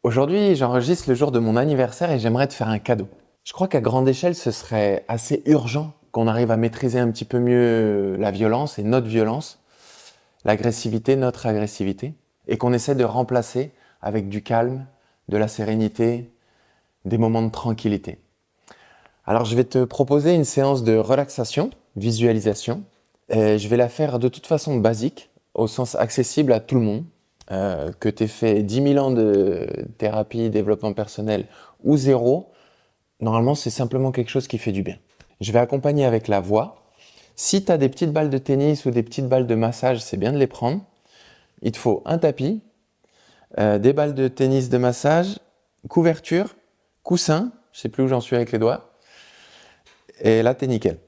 Aujourd'hui, j'enregistre le jour de mon anniversaire et j'aimerais te faire un cadeau. Je crois qu'à grande échelle, ce serait assez urgent qu'on arrive à maîtriser un petit peu mieux la violence et notre violence, l'agressivité, notre agressivité, et qu'on essaie de remplacer avec du calme, de la sérénité, des moments de tranquillité. Alors, je vais te proposer une séance de relaxation, visualisation. Et je vais la faire de toute façon basique, au sens accessible à tout le monde. Que tu aies fait 10 000 ans de thérapie, développement personnel ou zéro, normalement, c'est simplement quelque chose qui fait du bien. Je vais accompagner avec la voix. Si tu as des petites balles de tennis ou des petites balles de massage, c'est bien de les prendre. Il te faut un tapis, des balles de tennis de massage, couverture, coussin, je sais plus où j'en suis avec les doigts, et là, t'es nickel.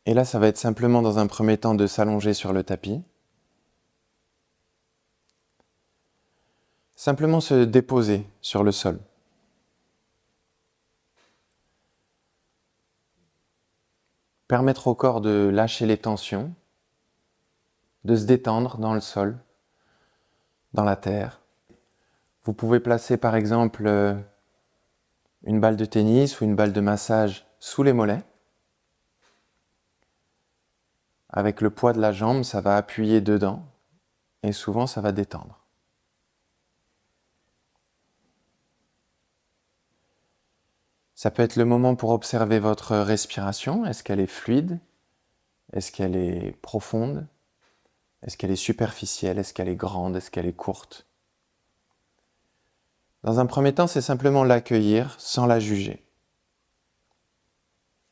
Et là, ça va être simplement dans un premier temps de s'allonger sur le tapis. Simplement se déposer sur le sol. Permettre au corps de lâcher les tensions, de se détendre dans le sol, dans la terre. Vous pouvez placer par exemple une balle de tennis ou une balle de massage sous les mollets. Avec le poids de la jambe, ça va appuyer dedans et souvent ça va détendre. Ça peut être le moment pour observer votre respiration. Est-ce qu'elle est fluide? Est-ce qu'elle est profonde? Est-ce qu'elle est superficielle? Est-ce qu'elle est grande? Est-ce qu'elle est courte? Dans un premier temps, c'est simplement l'accueillir sans la juger,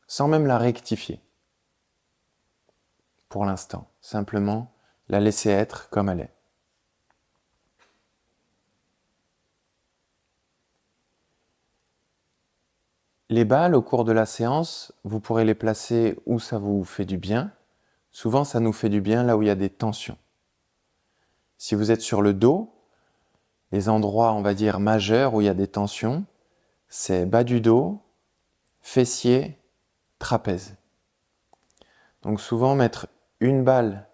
sans même la rectifier. Pour l'instant, simplement la laisser être comme elle est. Les balles, au cours de la séance, vous pourrez les placer où ça vous fait du bien. Souvent, ça nous fait du bien là où il y a des tensions. Si vous êtes sur le dos, les endroits, on va dire, majeurs où il y a des tensions, c'est bas du dos, fessier, trapèze. Donc souvent, mettre une balle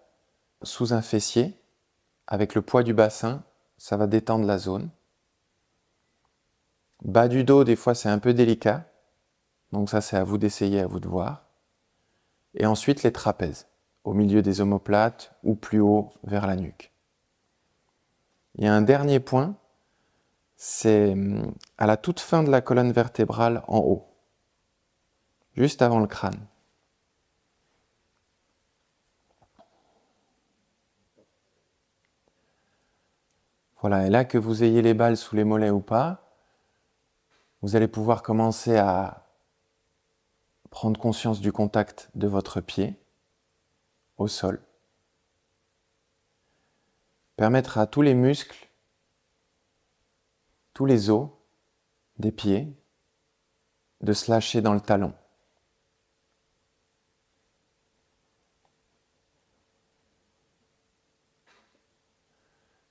sous un fessier, avec le poids du bassin, ça va détendre la zone. Bas du dos, des fois, c'est un peu délicat. Donc ça, c'est à vous d'essayer, à vous de voir. Et ensuite, les trapèzes, au milieu des omoplates ou plus haut vers la nuque. Il y a un dernier point, c'est à la toute fin de la colonne vertébrale en haut, juste avant le crâne. Voilà, et là que vous ayez les balles sous les mollets ou pas, vous allez pouvoir commencer à prendre conscience du contact de votre pied au sol. Permettre à tous les muscles, tous les os des pieds de se lâcher dans le talon.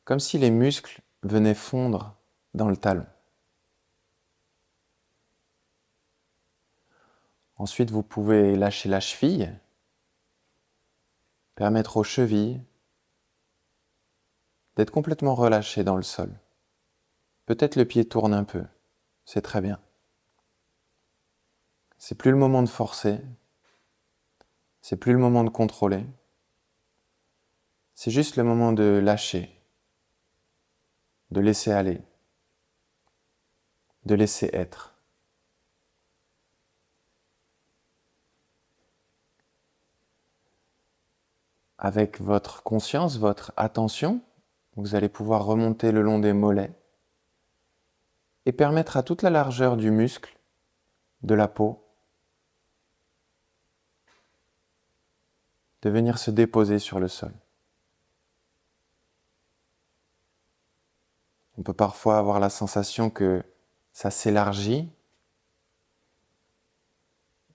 Comme si les muscles venaient fondre dans le talon. Ensuite, vous pouvez lâcher la cheville, permettre aux chevilles d'être complètement relâchées dans le sol. Peut-être le pied tourne un peu, c'est très bien. C'est plus le moment de forcer, c'est plus le moment de contrôler, c'est juste le moment de lâcher, de laisser aller, de laisser être. Avec votre conscience, votre attention, vous allez pouvoir remonter le long des mollets et permettre à toute la largeur du muscle, de la peau, de venir se déposer sur le sol. On peut parfois avoir la sensation que ça s'élargit,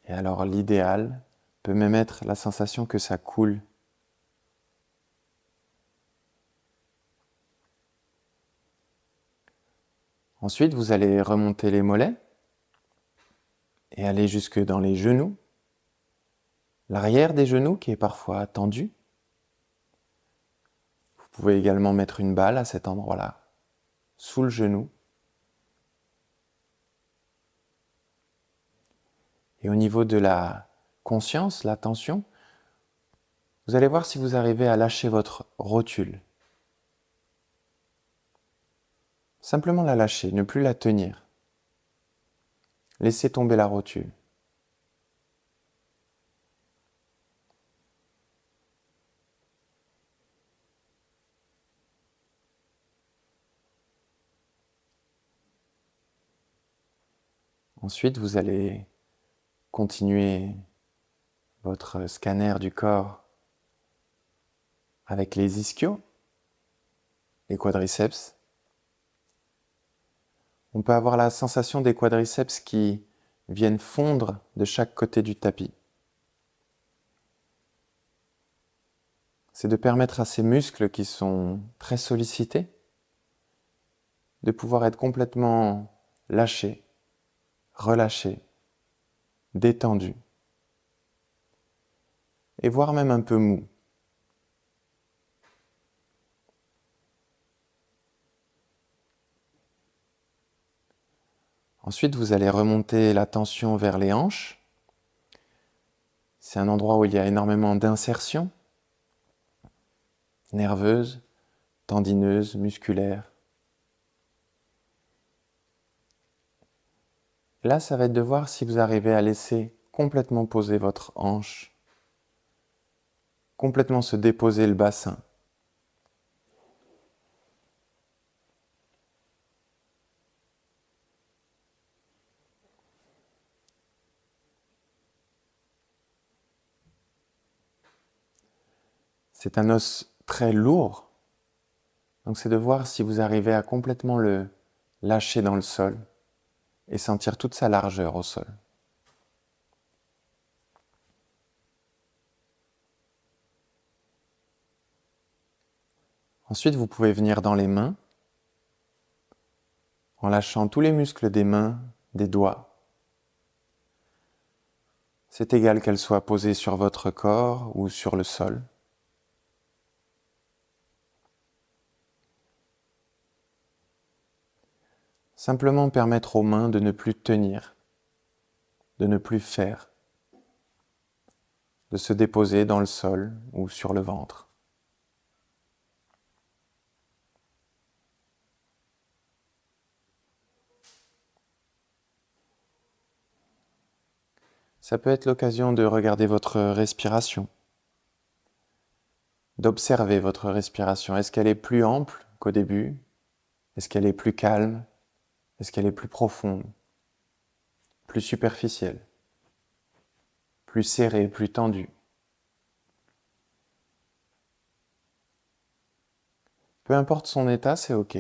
et alors l'idéal peut même être la sensation que ça coule. Ensuite, vous allez remonter les mollets et aller jusque dans les genoux. L'arrière des genoux qui est parfois tendu. Vous pouvez également mettre une balle à cet endroit-là, sous le genou. Et au niveau de la conscience, l'attention, vous allez voir si vous arrivez à lâcher votre rotule. Simplement la lâcher, ne plus la tenir. Laissez tomber la rotule. Ensuite, vous allez continuer votre scanner du corps avec les ischios, les quadriceps. On peut avoir la sensation des quadriceps qui viennent fondre de chaque côté du tapis. C'est de permettre à ces muscles qui sont très sollicités de pouvoir être complètement lâchés, relâchés, détendus, et voire même un peu mous. Ensuite, vous allez remonter l'attention vers les hanches. C'est un endroit où il y a énormément d'insertions nerveuses, tendineuses, musculaires. Là, ça va être de voir si vous arrivez à laisser complètement poser votre hanche, complètement se déposer le bassin. C'est un os très lourd, donc c'est de voir si vous arrivez à complètement le lâcher dans le sol et sentir toute sa largeur au sol. Ensuite, vous pouvez venir dans les mains en lâchant tous les muscles des mains, des doigts. C'est égal qu'elles soient posées sur votre corps ou sur le sol. Simplement permettre aux mains de ne plus tenir, de ne plus faire, de se déposer dans le sol ou sur le ventre. Ça peut être l'occasion de regarder votre respiration, d'observer votre respiration. Est-ce qu'elle est plus ample qu'au début? Est-ce qu'elle est plus calme? Est-ce qu'elle est plus profonde? Plus superficielle? Plus serrée, plus tendue? Peu importe son état, c'est OK.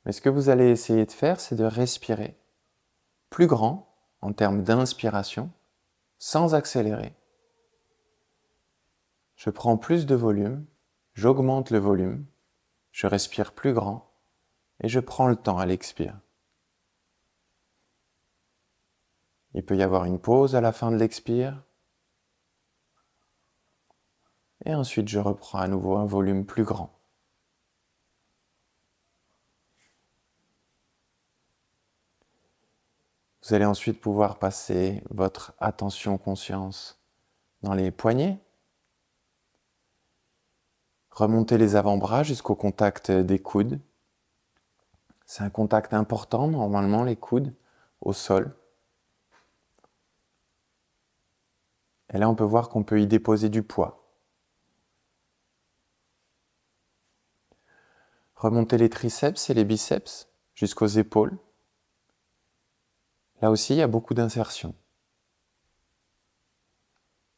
Mais ce que vous allez essayer de faire, c'est de respirer plus grand en termes d'inspiration, sans accélérer. Je prends plus de volume, j'augmente le volume, je respire plus grand et je prends le temps à l'expire. Il peut y avoir une pause à la fin de l'expire et ensuite je reprends à nouveau un volume plus grand. Vous allez ensuite pouvoir passer votre attention-conscience dans les poignets, remonter les avant-bras jusqu'au contact des coudes. C'est un contact important, normalement, les coudes au sol. Et là, on peut voir qu'on peut y déposer du poids. Remonter les triceps et les biceps jusqu'aux épaules. Là aussi, il y a beaucoup d'insertions.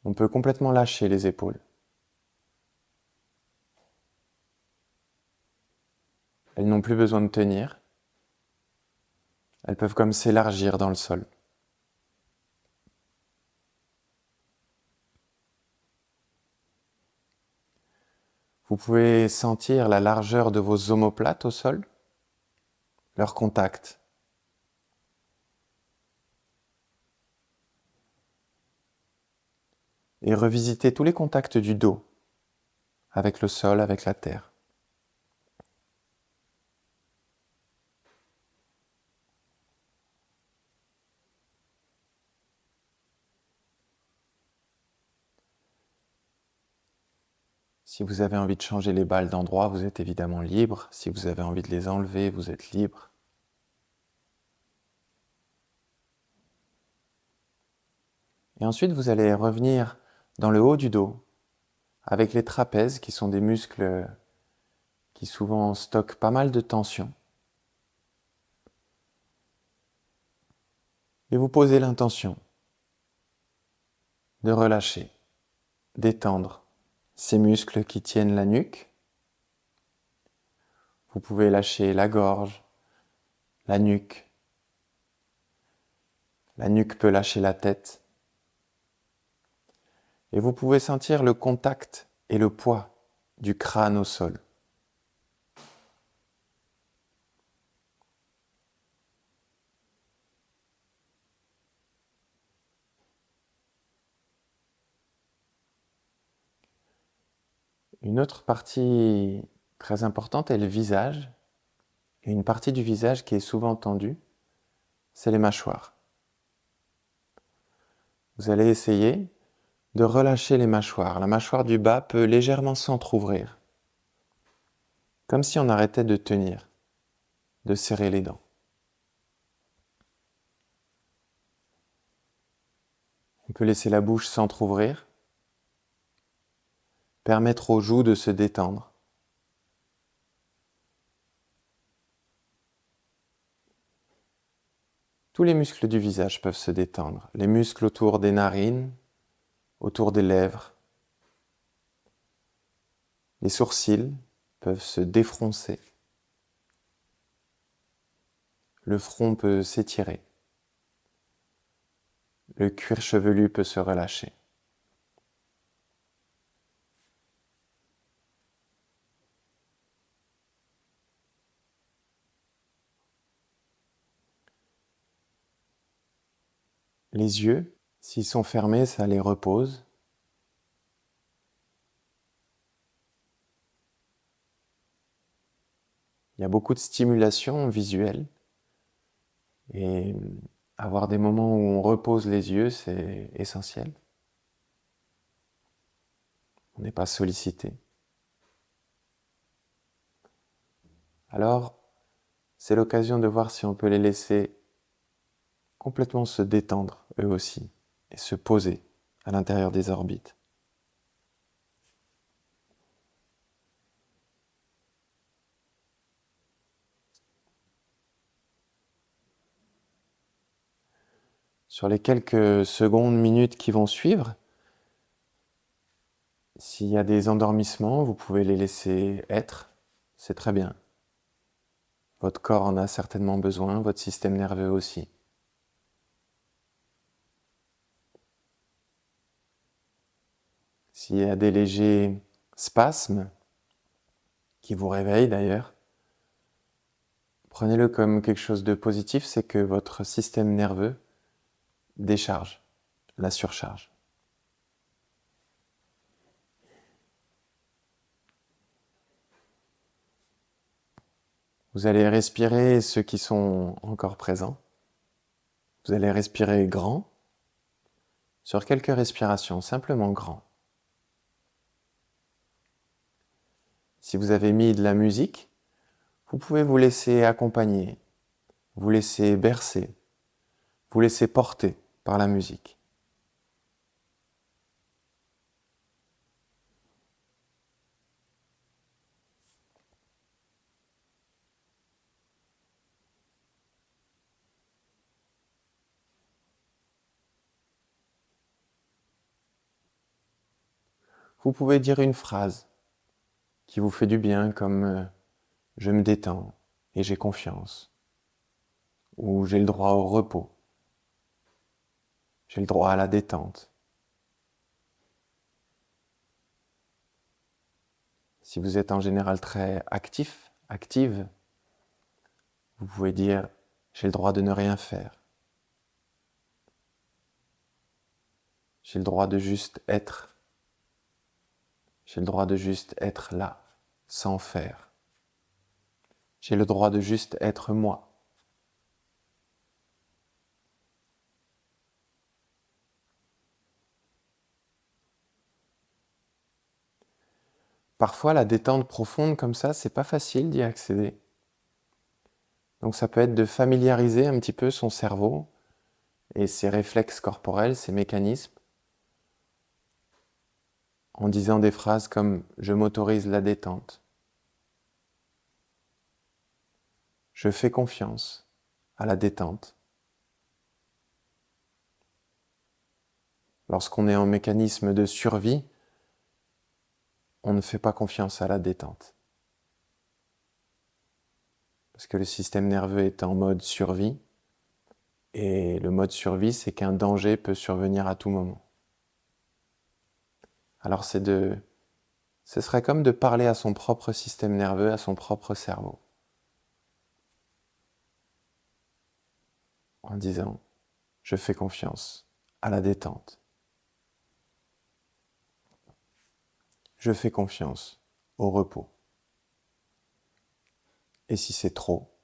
On peut complètement lâcher les épaules. Elles n'ont plus besoin de tenir. Elles peuvent comme s'élargir dans le sol. Vous pouvez sentir la largeur de vos omoplates au sol, leur contact. et revisiter tous les contacts du dos avec le sol, avec la terre. Si vous avez envie de changer les balles d'endroit, vous êtes évidemment libre. Si vous avez envie de les enlever, vous êtes libre. Et ensuite, vous allez revenir dans le haut du dos avec les trapèzes qui sont des muscles qui souvent stockent pas mal de tension. Et vous posez l'intention de relâcher, d'étendre ces muscles qui tiennent la nuque. Vous pouvez lâcher la gorge, la nuque. La nuque peut lâcher la tête. Et vous pouvez sentir le contact et le poids du crâne au sol. Une autre partie très importante est le visage. Et une partie du visage qui est souvent tendue, c'est les mâchoires. Vous allez essayer de relâcher les mâchoires. La mâchoire du bas peut légèrement s'entrouvrir, comme si on arrêtait de tenir, de serrer les dents. On peut laisser la bouche s'entrouvrir, permettre aux joues de se détendre. Tous les muscles du visage peuvent se détendre. Les muscles autour des narines, autour des lèvres. Les sourcils peuvent se défroncer. Le front peut s'étirer. Le cuir chevelu peut se relâcher. Les yeux, s'ils sont fermés, ça les repose. Il y a beaucoup de stimulation visuelle et avoir des moments où on repose les yeux, c'est essentiel. On n'est pas sollicité. Alors, c'est l'occasion de voir si on peut les laisser complètement se détendre, eux aussi, et se poser à l'intérieur des orbites. Sur les quelques secondes, minutes qui vont suivre, s'il y a des endormissements, vous pouvez les laisser être, c'est très bien. Votre corps en a certainement besoin, votre système nerveux aussi. S'il y a des légers spasmes, qui vous réveillent d'ailleurs, prenez-le comme quelque chose de positif, c'est que votre système nerveux décharge, la surcharge. Vous allez respirer ceux qui sont encore présents. Vous allez respirer grand, sur quelques respirations, simplement grand. Si vous avez mis de la musique, vous pouvez vous laisser accompagner, vous laisser bercer, vous laisser porter par la musique. Vous pouvez dire une phrase qui vous fait du bien comme je me détends et j'ai confiance, ou j'ai le droit au repos, j'ai le droit à la détente. Si vous êtes en général très actif, active, vous pouvez dire « j'ai le droit de ne rien faire ». J'ai le droit de juste être. J'ai le droit de juste être là, sans faire. J'ai le droit de juste être moi. Parfois, la détente profonde comme ça, c'est pas facile d'y accéder. Donc ça peut être de familiariser un petit peu son cerveau et ses réflexes corporels, ses mécanismes, en disant des phrases comme « je m'autorise la détente »,« je fais confiance à la détente ». Lorsqu'on est en mécanisme de survie, on ne fait pas confiance à la détente. Parce que le système nerveux est en mode survie, et le mode survie, c'est qu'un danger peut survenir à tout moment. Alors ce serait comme de parler à son propre système nerveux, à son propre cerveau, en disant « je fais confiance à la détente ». Je fais confiance au repos. Et si c'est trop,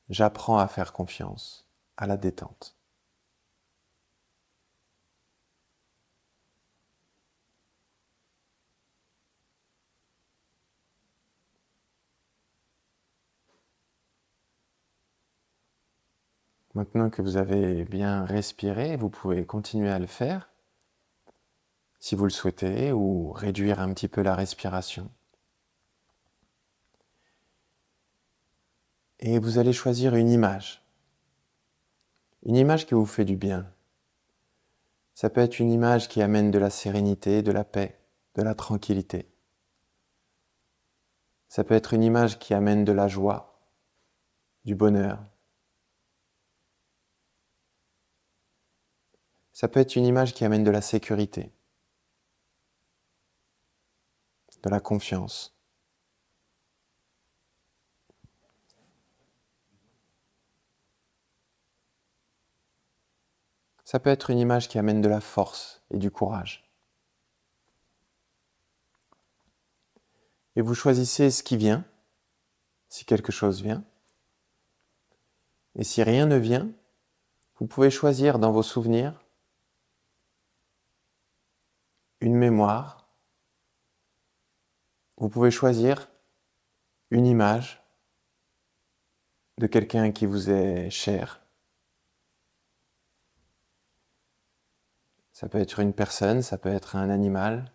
j'apprends à faire confiance à la détente. Maintenant que vous avez bien respiré, vous pouvez continuer à le faire, si vous le souhaitez, ou réduire un petit peu la respiration. Et vous allez choisir une image qui vous fait du bien. Ça peut être une image qui amène de la sérénité, de la paix, de la tranquillité. Ça peut être une image qui amène de la joie, du bonheur. Ça peut être une image qui amène de la sécurité, de la confiance. Ça peut être une image qui amène de la force et du courage. Et vous choisissez ce qui vient, si quelque chose vient. Et si rien ne vient, vous pouvez choisir dans vos souvenirs une mémoire. Vous pouvez choisir une image de quelqu'un qui vous est cher. Ça peut être une personne, ça peut être un animal.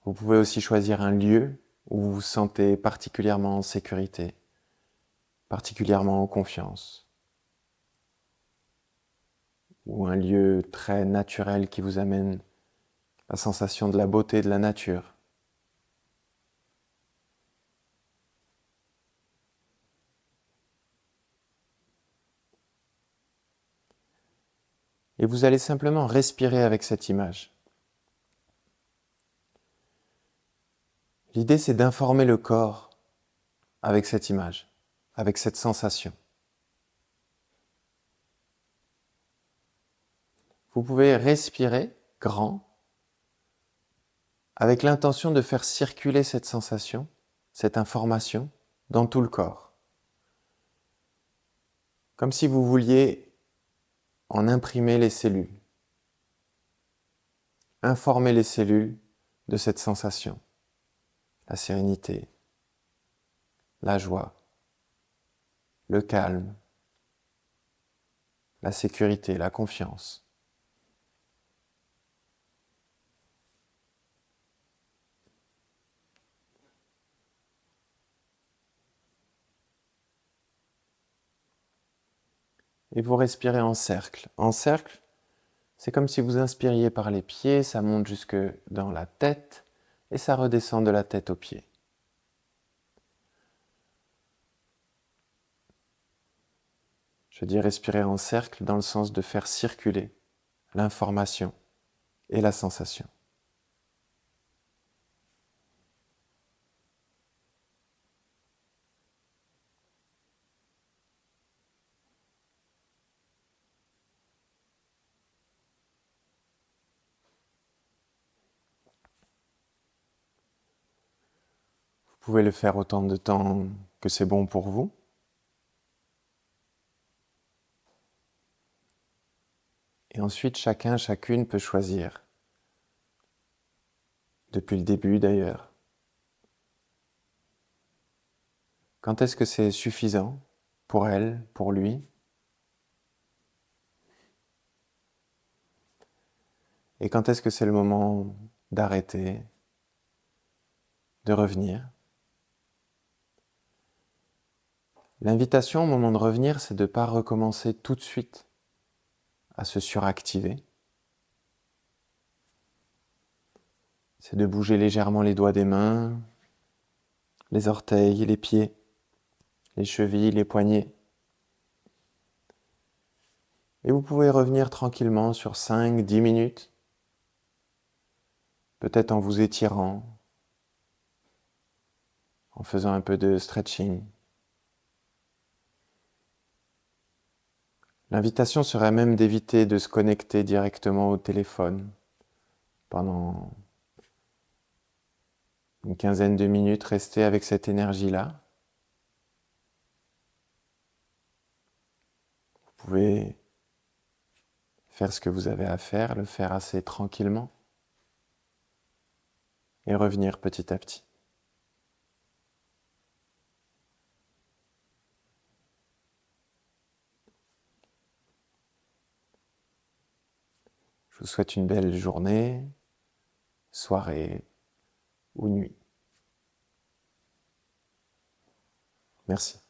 Vous pouvez aussi choisir un lieu où vous vous sentez particulièrement en sécurité, particulièrement en confiance. Ou un lieu très naturel qui vous amène la sensation de la beauté de la nature. Et vous allez simplement respirer avec cette image. L'idée, c'est d'informer le corps avec cette image, avec cette sensation. Vous pouvez respirer grand avec l'intention de faire circuler cette sensation, cette information, dans tout le corps. Comme si vous vouliez en imprimer les cellules. Informer les cellules de cette sensation. La sérénité, la joie, le calme, la sécurité, la confiance. Et vous respirez en cercle. En cercle, c'est comme si vous inspiriez par les pieds, ça monte jusque dans la tête et ça redescend de la tête aux pieds. Je dis respirer en cercle dans le sens de faire circuler l'information et la sensation. Vous pouvez le faire autant de temps que c'est bon pour vous. Et ensuite, chacun, chacune peut choisir, depuis le début d'ailleurs, quand est-ce que c'est suffisant pour elle, pour lui, et quand est-ce que c'est le moment d'arrêter, de revenir. L'invitation au moment de revenir, c'est de ne pas recommencer tout de suite à se suractiver. C'est de bouger légèrement les doigts des mains, les orteils, les pieds, les chevilles, les poignets. Et vous pouvez revenir tranquillement sur 5-10 minutes, peut-être en vous étirant, en faisant un peu de stretching. L'invitation serait même d'éviter de se connecter directement au téléphone pendant une quinzaine de minutes, rester avec cette énergie-là. Vous pouvez faire ce que vous avez à faire, le faire assez tranquillement et revenir petit à petit. Je vous souhaite une belle journée, soirée ou nuit. Merci.